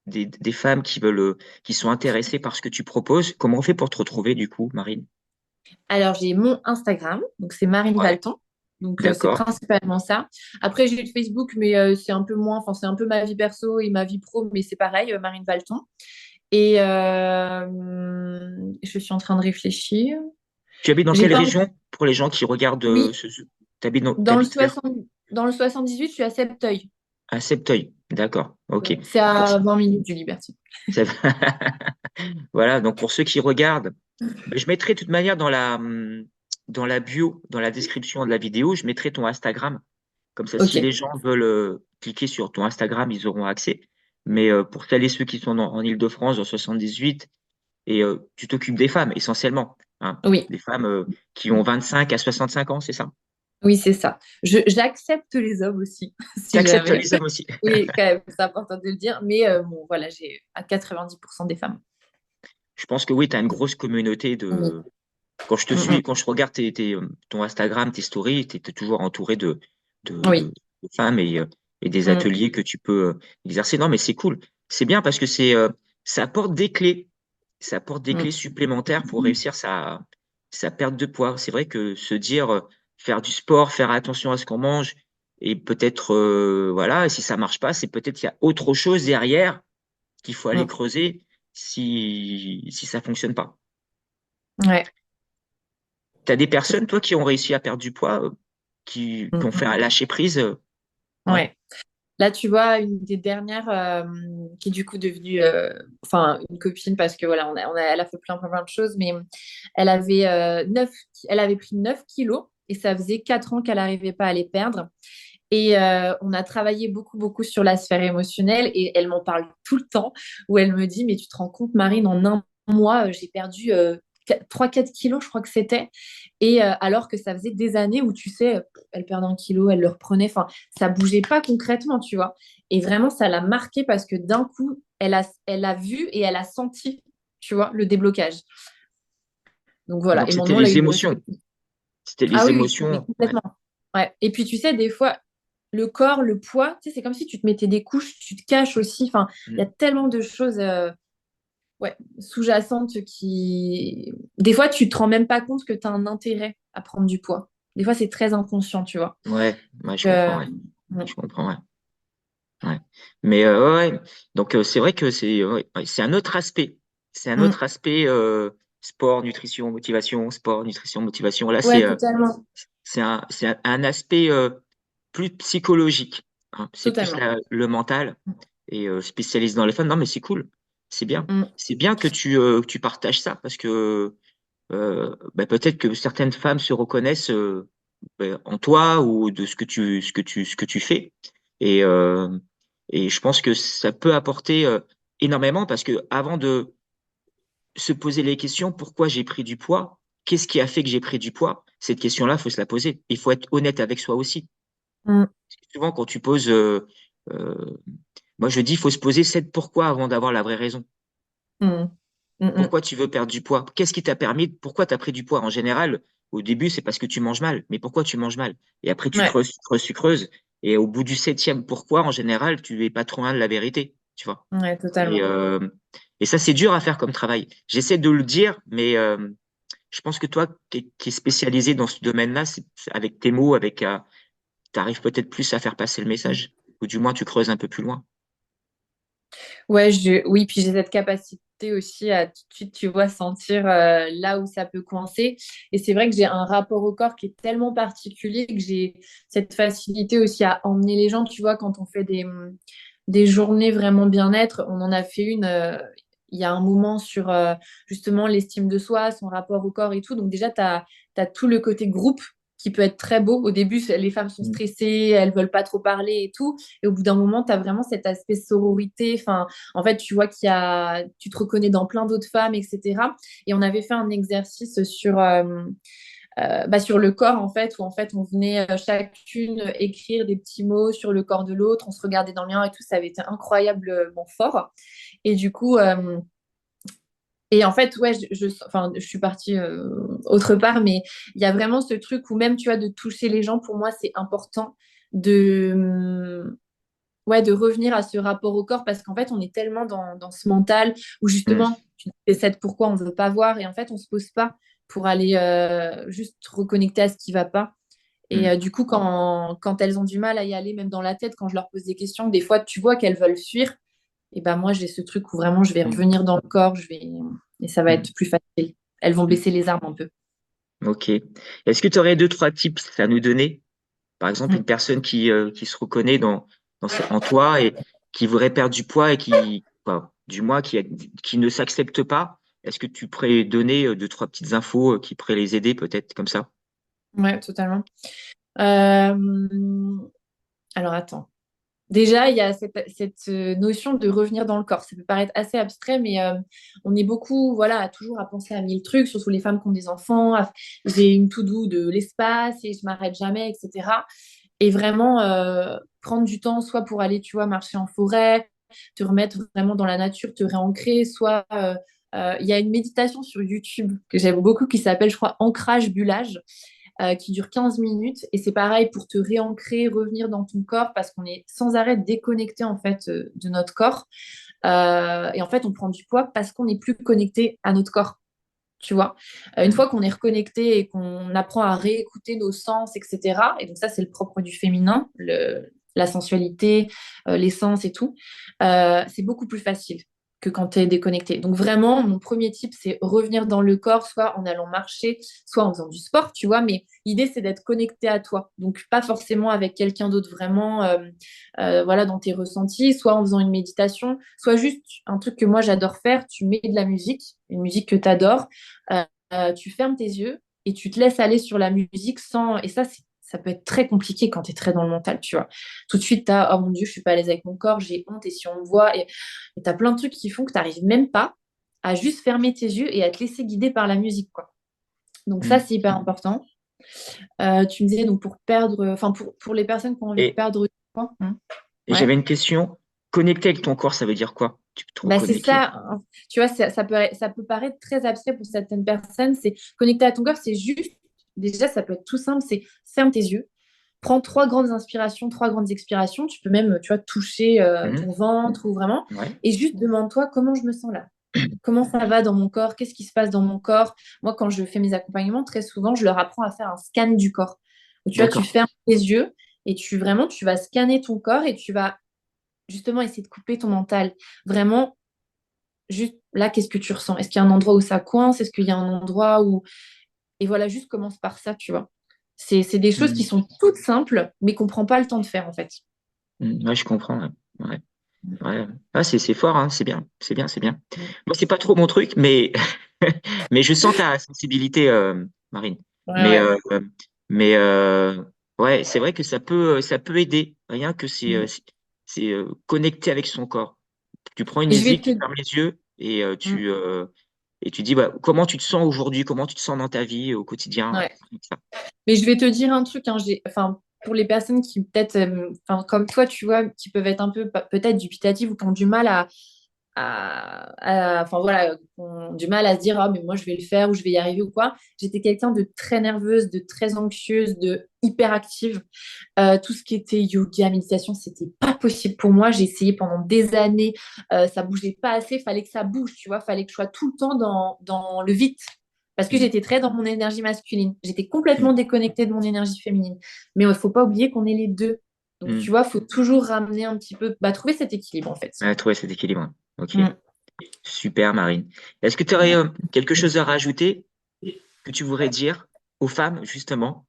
Speaker 1: des femmes qui veulent, qui sont intéressées par ce que tu proposes, comment on fait pour te retrouver du coup, Marine?
Speaker 2: Alors, j'ai mon Instagram, donc c'est Marine
Speaker 1: Ouais,
Speaker 2: Valton. Donc, c'est
Speaker 1: d'accord.
Speaker 2: principalement ça. Après, j'ai le Facebook, mais c'est un peu moins, enfin, c'est un peu ma vie perso et ma vie pro, mais c'est pareil, Marine Valton. Et je suis en train de réfléchir.
Speaker 1: Tu habites dans
Speaker 2: J'ai
Speaker 1: quelle
Speaker 2: pas.
Speaker 1: région pour les gens qui regardent
Speaker 2: Oui, dans le
Speaker 1: t'habites vers
Speaker 2: 60 dans le 78, je suis à Septeuil.
Speaker 1: à Septeuil. D'accord. Ok.
Speaker 2: C'est
Speaker 1: Pour,
Speaker 2: à 20 minutes du Liberty.
Speaker 1: ça- voilà. Donc pour ceux qui regardent, je mettrai de toute manière dans la bio, dans la description de la vidéo, je mettrai ton Instagram. Comme ça, si les
Speaker 2: Ok.
Speaker 1: gens veulent cliquer sur ton Instagram, ils auront accès. Mais pour celles et ceux qui sont en Île-de-France, dans 78, et tu t'occupes des femmes essentiellement, hein,
Speaker 2: Oui,
Speaker 1: des femmes qui ont 25 à 65 ans, c'est ça?
Speaker 2: oui, c'est ça. J'accepte les hommes aussi,
Speaker 1: Tu
Speaker 2: si
Speaker 1: acceptes
Speaker 2: jamais.
Speaker 1: les hommes aussi.
Speaker 2: Oui, quand même, c'est important de le dire. Mais bon, voilà, j'ai à 90% des femmes.
Speaker 1: Je pense que oui, tu as une grosse communauté
Speaker 2: Oui.
Speaker 1: de. Quand je te
Speaker 2: Mm,
Speaker 1: suis, quand je regarde ton Instagram, tes stories, tu es toujours entouré de,
Speaker 2: oui.
Speaker 1: de femmes et des
Speaker 2: Mm,
Speaker 1: ateliers que tu peux exercer. Non, mais c'est cool. C'est bien parce que ça apporte des clés. Ça apporte des clés
Speaker 2: mm,
Speaker 1: supplémentaires pour réussir sa perte de poids. C'est vrai que se dire faire du sport, faire attention à ce qu'on mange, et peut-être, voilà, et si ça marche pas, c'est peut-être qu'il y a autre chose derrière qu'il faut aller
Speaker 2: mm.
Speaker 1: creuser si ça fonctionne pas.
Speaker 2: Ouais.
Speaker 1: Tu as des personnes, toi, qui ont réussi à perdre du poids, qui
Speaker 2: Mm,
Speaker 1: ont fait un
Speaker 2: mm.
Speaker 1: lâcher prise, ouais.
Speaker 2: Ouais. Là, tu vois, une des dernières qui est du coup devenue enfin, une copine parce que voilà, elle a fait plein de choses, mais elle avait, 9, elle avait pris 9 kilos et ça faisait 4 ans qu'elle n'arrivait pas à les perdre. Et on a travaillé beaucoup sur la sphère émotionnelle et elle m'en parle tout le temps où elle me dit, mais tu te rends compte, Marine, en un mois, j'ai perdu 3-4 kilos, je crois que c'était. Et alors que ça faisait des années où, tu sais, elle perdait un kilo, elle le reprenait. Enfin, ça bougeait pas concrètement, tu vois. Et vraiment, ça l'a marqué parce que d'un coup, elle a vu et elle a senti, tu vois, le déblocage. Donc voilà.
Speaker 1: Donc,
Speaker 2: Et
Speaker 1: c'était
Speaker 2: maintenant, elle a
Speaker 1: les
Speaker 2: eu une
Speaker 1: émotions. C'était
Speaker 2: ah
Speaker 1: les
Speaker 2: oui, mais
Speaker 1: émotions. Ouais.
Speaker 2: complètement. Ouais. Et puis, tu sais, des fois, le corps, le poids, tu sais, c'est comme si tu te mettais des couches, tu te caches aussi. Enfin, il y a
Speaker 1: Mm.
Speaker 2: tellement de choses ouais, sous-jacentes qui... Des fois, tu te rends même pas compte que tu as un intérêt à prendre du poids. Des fois, c'est très inconscient, tu vois.
Speaker 1: Ouais, ouais, je comprends,
Speaker 2: Euh,
Speaker 1: ouais.
Speaker 2: mm,
Speaker 1: Je comprends, ouais. Ouais. Mais ouais. Donc c'est vrai que c'est un autre aspect. C'est un
Speaker 2: mm.
Speaker 1: autre aspect sport, nutrition, motivation, sport, nutrition, motivation. Là,
Speaker 2: Ouais, totalement.
Speaker 1: c'est un aspect plus psychologique, hein. C'est plus
Speaker 2: Totalement.
Speaker 1: le mental et spécialisé dans les femmes. Non, mais c'est cool. C'est bien.
Speaker 2: Mm,
Speaker 1: C'est bien que tu partages ça parce que bah, peut-être que certaines femmes se reconnaissent en toi ou de ce que tu fais. Et, euh, et je pense que ça peut apporter énormément parce que avant de se poser les questions, pourquoi j'ai pris du poids? Qu'est-ce qui a fait que j'ai pris du poids? Cette question-là, il faut se la poser. Il faut être honnête avec soi aussi.
Speaker 2: mm,
Speaker 1: Souvent, quand tu poses, euh, moi je dis, il faut se poser 7 pourquoi avant d'avoir la vraie raison.
Speaker 2: mm, mm, mm.
Speaker 1: Pourquoi tu veux perdre du poids? Qu'est-ce qui t'a permis? Pourquoi tu as pris du poids? En général, au début, c'est parce que tu manges mal. Mais pourquoi tu manges mal? Et après, tu
Speaker 2: Ouais,
Speaker 1: creuses, tu creuses, tu creuses. Et au bout du septième pourquoi, en général, tu es pas trop loin de la vérité. Tu vois?
Speaker 2: ouais,
Speaker 1: Et,
Speaker 2: totalement.
Speaker 1: euh, et ça, c'est dur à faire comme travail. J'essaie de le dire, mais je pense que toi, qui es spécialisé dans ce domaine-là, avec tes mots, tu arrives peut-être plus à faire passer le message. Ou du moins, tu creuses un peu plus loin.
Speaker 2: Ouais, oui, puis j'ai cette capacité aussi à tout de suite, tu vois, sentir là où ça peut coincer. Et c'est vrai que j'ai un rapport au corps qui est tellement particulier que j'ai cette facilité aussi à emmener les gens, tu vois, quand on fait des journées vraiment bien-être. On en a fait une il y a un moment sur justement l'estime de soi, son rapport au corps et tout. Donc déjà, tu as tout le côté groupe qui peut être très beau. Au début, les femmes sont
Speaker 1: Mm.
Speaker 2: stressées, elles veulent pas trop parler et tout. Et au bout d'un moment, tu as vraiment cet aspect sororité. Enfin, en fait, tu vois tu te reconnais dans plein d'autres femmes, etc. Et on avait fait un exercice sur le corps, en fait, où en fait, on venait chacune écrire des petits mots sur le corps de l'autre. On se regardait dans le mien et tout. Ça avait été incroyablement fort. Et du coup, et en fait, ouais, enfin, je suis partie autre part, mais il y a vraiment ce truc où même, tu vois, de toucher les gens, pour moi, c'est important de, ouais, de revenir à ce rapport au corps parce qu'en fait, on est tellement dans ce mental où
Speaker 1: Mm.
Speaker 2: justement, tu sais pourquoi on ne veut pas voir et en fait, on ne se pose pas pour aller juste reconnecter à ce qui ne va pas. Et
Speaker 1: Mm.
Speaker 2: du coup, quand elles ont du mal à y aller, même dans la tête, quand je leur pose des questions, des fois, tu vois qu'elles veulent fuir. Et ben moi, j'ai ce truc où vraiment, je vais
Speaker 1: Mm.
Speaker 2: revenir dans le corps, et ça va
Speaker 1: Mm.
Speaker 2: être plus facile. Elles vont
Speaker 1: Mm.
Speaker 2: baisser les armes un peu.
Speaker 1: Ok. Est-ce que tu aurais deux, trois tips à nous donner? Par exemple,
Speaker 2: Mm.
Speaker 1: une personne qui se reconnaît en toi et qui voudrait perdre du poids et du moins, qui ne s'accepte pas. Est-ce que tu pourrais donner deux, trois petites infos qui pourraient les aider peut-être comme ça?
Speaker 2: Ouais, totalement. Euh, Alors attends. Déjà, il y a cette notion de revenir dans le corps. Ça peut paraître assez abstrait, mais on est beaucoup, voilà, toujours à penser à mille trucs, surtout les femmes qui ont des enfants. J'ai une to-do de l'espace et je m'arrête jamais, etc. Et vraiment prendre du temps, soit pour aller, tu vois, marcher en forêt, te remettre vraiment dans la nature, te réancrer, soit il y a une méditation sur YouTube que j'aime beaucoup qui s'appelle, je crois, Ancrage Bullage. qui dure 15 minutes. Et c'est pareil pour te réancrer, revenir dans ton corps parce qu'on est sans arrêt déconnecté en fait de notre corps. Et en fait, on prend du poids parce qu'on n'est plus connecté à notre corps. Tu vois, une
Speaker 1: Mm.
Speaker 2: fois qu'on est reconnecté et qu'on apprend à réécouter nos sens, etc. Et donc ça, c'est le propre du féminin, la sensualité, les sens et tout. C'est beaucoup plus facile que quand tu es déconnecté. Donc vraiment, mon premier tip, c'est revenir dans le corps, soit en allant marcher, soit en faisant du sport, tu vois. Mais l'idée, c'est d'être connecté à toi. Donc pas forcément avec quelqu'un d'autre, vraiment, voilà, dans tes ressentis, soit en faisant une méditation, soit juste un truc que moi j'adore faire, tu mets de la musique, une musique que tu adores, tu fermes tes yeux et tu te laisses aller sur la musique sans. Et ça, ça peut être très compliqué quand tu es très dans le mental, tu vois. Tout de suite, tu as, oh mon Dieu, je suis pas à l'aise avec mon corps, j'ai honte, et si on me voit. Et tu as plein de trucs qui font que tu n'arrives même pas à juste fermer tes yeux et à te laisser guider par la musique, quoi. Donc ça,
Speaker 1: Mm.
Speaker 2: c'est hyper important. Tu me disais, donc pour perdre, enfin pour les personnes qui ont envie de
Speaker 1: Et,
Speaker 2: perdre du poids,
Speaker 1: et
Speaker 2: ouais.
Speaker 1: j'avais une question. Connecter avec ton corps, ça veut dire quoi? Tu peux te
Speaker 2: Bah, c'est
Speaker 1: reconnecter.
Speaker 2: ça, hein. Tu vois, ça peut paraître très abstrait pour certaines personnes. C'est connecter à ton corps, c'est juste, déjà, ça peut être tout simple, c'est ferme tes yeux, prends trois grandes inspirations, trois grandes expirations. Tu peux même, tu vois, toucher ton
Speaker 1: Mhm.
Speaker 2: ventre ou vraiment,
Speaker 1: Ouais.
Speaker 2: et juste demande-toi comment je me sens là. Comment ça va dans mon corps? Qu'est-ce qui se passe dans mon corps? Moi, quand je fais mes accompagnements, très souvent, je leur apprends à faire un scan du corps. Où, tu vois, tu
Speaker 1: D'accord.
Speaker 2: fermes tes yeux et tu vas scanner ton corps et tu vas justement essayer de couper ton mental. Vraiment, juste là, qu'est-ce que tu ressens? Est-ce qu'il y a un endroit où ça coince? Est-ce qu'il y a un endroit où... Et voilà, juste commence par ça, tu vois. C'est des choses qui
Speaker 1: Mm.
Speaker 2: sont toutes simples, mais qu'on prend pas le temps de faire, en fait.
Speaker 1: Mm. Ouais, je comprends. Ouais. Ouais. Ouais. Ah, c'est fort, hein. C'est bien. C'est bien, c'est bien. Moi, c'est pas trop mon truc, mais, mais je sens ta sensibilité, Marine.
Speaker 2: Ouais,
Speaker 1: Mais,
Speaker 2: ouais.
Speaker 1: mais ouais, c'est vrai que ça peut aider. Rien que c'est connecter avec son corps. Tu prends une
Speaker 2: Et je vais
Speaker 1: musique,
Speaker 2: te...
Speaker 1: tu fermes les yeux
Speaker 2: Mm.
Speaker 1: et tu dis bah, comment tu te sens aujourd'hui, comment tu te sens dans ta vie au quotidien.
Speaker 2: Ouais. Mais je vais te dire un truc, hein, enfin, pour les personnes qui peut-être, enfin, comme toi, tu vois, qui peuvent être un peu peut-être dubitatives ou qui ont du mal enfin voilà, qui ont du mal à se dire, ah, mais moi je vais le faire ou je vais y arriver ou quoi. J'étais quelqu'un de très nerveuse, de très anxieuse, de hyper active. Tout ce qui était yoga, méditation, c'était pas possible pour moi. J'ai essayé pendant des années, ça bougeait pas assez, fallait que ça bouge, tu vois, fallait que je sois tout le temps dans le vite. Parce que
Speaker 1: Mm.
Speaker 2: j'étais très dans mon énergie masculine. J'étais
Speaker 1: Mm.
Speaker 2: complètement déconnectée de mon énergie féminine. Mais il ne faut pas oublier qu'on est les deux. Donc, tu
Speaker 1: Mm.
Speaker 2: vois, il faut toujours ramener un petit peu, bah, trouver cet équilibre, en fait.
Speaker 1: Ouais, trouver cet équilibre. Ok.
Speaker 2: Mm.
Speaker 1: Super, Marine. Est-ce que tu aurais quelque chose à rajouter que tu voudrais dire aux femmes, justement?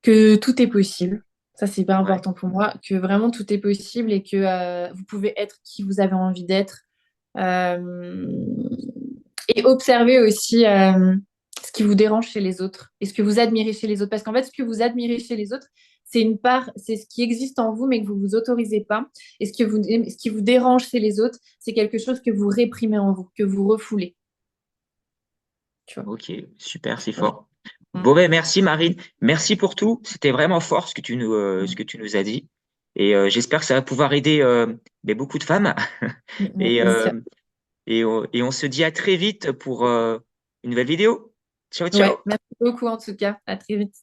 Speaker 2: Que tout est possible. Ça, c'est hyper
Speaker 1: Ouais.
Speaker 2: important pour moi. Que vraiment tout est possible et que vous pouvez être qui vous avez envie d'être. Euh, et observer aussi ce qui vous dérange chez les autres et ce que vous admirez chez les autres. Parce qu'en fait, ce que vous admirez chez les autres, c'est une part, c'est ce qui existe en vous, mais que vous vous autorisez pas. Et ce qui vous dérange chez les autres, c'est quelque chose que vous réprimez en vous, que vous refoulez. Tu vois.
Speaker 1: Ok, super, c'est
Speaker 2: Voilà.
Speaker 1: fort.
Speaker 2: Mm.
Speaker 1: Bon, ben, merci, Marine. Merci pour tout. C'était vraiment fort ce
Speaker 2: Mm.
Speaker 1: que tu nous as dit. Et j'espère que ça va pouvoir aider ben, beaucoup de femmes.
Speaker 2: Mm.
Speaker 1: Et,
Speaker 2: Bien sûr.
Speaker 1: et on se dit à très vite pour une nouvelle vidéo. Ciao,
Speaker 2: Ouais,
Speaker 1: ciao.
Speaker 2: merci beaucoup en tout cas. À très vite.